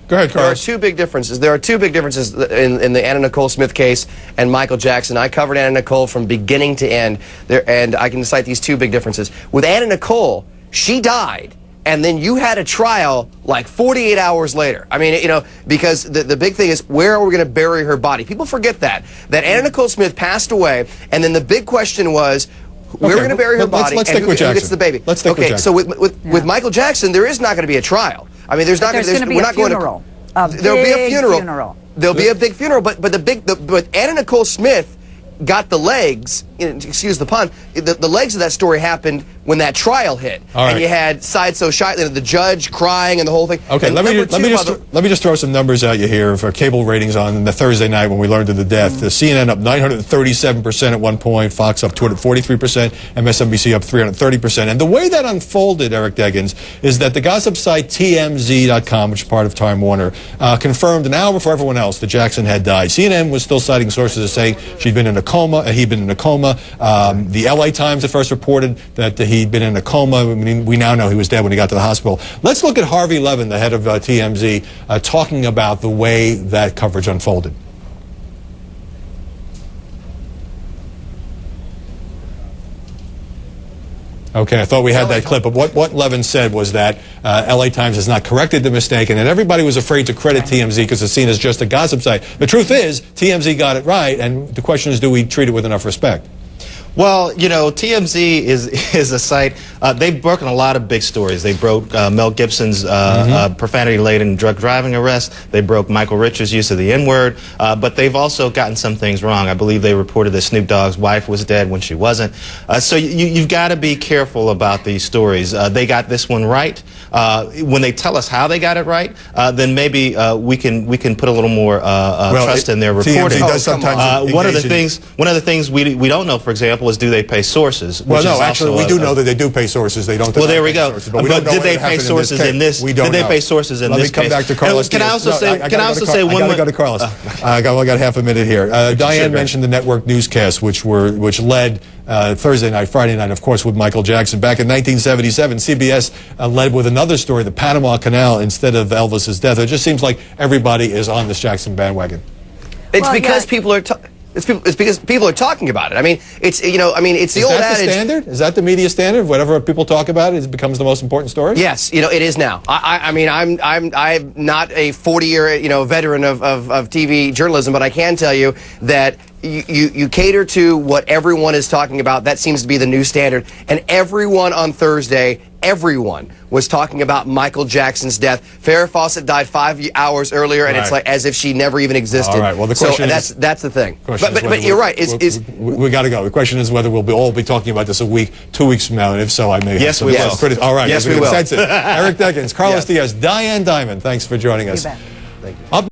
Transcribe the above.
Go ahead, Carlos. There are two big differences. There are two big differences in the Anna Nicole Smith case and Michael Jackson. I covered Anna Nicole from beginning to end, and I can cite these two big differences. With Anna Nicole, she died, and then you had a trial like 48 hours later. I mean, you know, because the big thing is, where are we going to bury her body? People forget that Anna Nicole Smith passed away, and then the big question was, where are we going to bury her body, let's and stick with who gets the baby? Let's stick with Jackson. So with Michael Jackson, there is not going to be a trial. I mean, there's not going to be a funeral. There'll be a funeral. There'll be a big funeral, but Anna Nicole Smith got the legs, excuse the pun, the legs of that story happened when that trial hit. All right. And you had So Shy, the judge crying and the whole thing. Okay, let me just throw some numbers at you here for cable ratings on the Thursday night when we learned of the death. The CNN up 937% at one point, Fox up 243%, MSNBC up 330%. And the way that unfolded, Eric Deggans, is that the gossip site TMZ.com, which is part of Time Warner, confirmed an hour before everyone else that Jackson had died. CNN was still citing sources as saying she'd been in a coma, he'd been in a coma. The LA Times at first reported that he'd been in a coma. I mean, we now know he was dead when he got to the hospital. Let's look at Harvey Levin, the head of TMZ, talking about the way that coverage unfolded. Okay, I thought we had that clip, but what Levin said was that LA Times has not corrected the mistake, and that everybody was afraid to credit TMZ because it's seen as just a gossip site. The truth is, TMZ got it right, and the question is, do we treat it with enough respect? Well, you know, TMZ is a site, they've broken a lot of big stories. They broke Mel Gibson's profanity-laden drug driving arrest. They broke Michael Richards' use of the N-word. But they've also gotten some things wrong. I believe they reported that Snoop Dogg's wife was dead when she wasn't. So you've got to be careful about these stories. They got this one right. When they tell us how they got it right, then maybe we can put a little more trust in their reporting. TMZ does sometimes one of the things we don't know, for example, is do they pay sources? Well, no, actually, we do know that they do pay sources. They don't. Well, there we go. Sources, but did they pay sources in this? We don't know. Did they pay sources in this case? Let me come back to Carlos. Can I also say? Can I also say one more? I gotta go to Carlos. I got half a minute here. Diane mentioned the network newscasts, which led Thursday night, Friday night, of course, with Michael Jackson. Back in 1977, CBS led with another story, the Panama Canal, instead of Elvis's death. It just seems like everybody is on this Jackson bandwagon. It's because people are. It's because people are talking about it. I mean, it's the old adage. Is that the standard? Is that the media standard? Whatever people talk about, it becomes the most important story. Yes, it is now. I mean, I'm not a 40-year veteran of TV journalism, but I can tell you that you cater to what everyone is talking about. That seems to be the new standard. And everyone on Thursday, everyone was talking about Michael Jackson's death. Farrah Fawcett died 5 hours earlier, and it's like as if she never even existed. All right. Well, the question is, that's the thing. But you're right. We got to go. The question is whether we'll all be talking about this 2 weeks from now, and if so, I may. Yes, we will. All right. Yes, we will. Eric Deggans, Carlos Diaz, Diane Dimond. Thanks for joining us. You bet. Thank you.